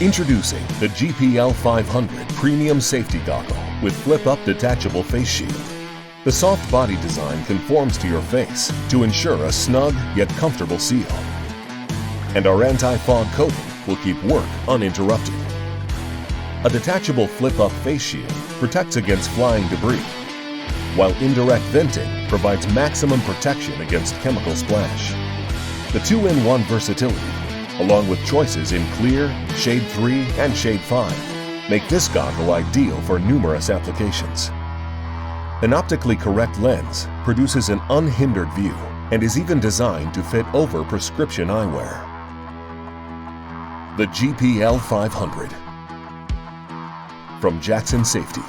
Introducing the GPL500 Premium Safety Goggle with flip-up detachable face shield. The soft body design conforms to your face to ensure a snug yet comfortable seal. And our anti-fog coating will keep work uninterrupted. A detachable flip-up face shield protects against flying debris, while Indirect venting provides maximum protection against chemical splash. The 2-in-1 versatility, along with choices in clear, shade 3, and shade 5, make this goggle ideal for numerous applications. An optically correct lens produces an unhindered view and is even designed to fit over prescription eyewear. The GPL500 from Jackson Safety.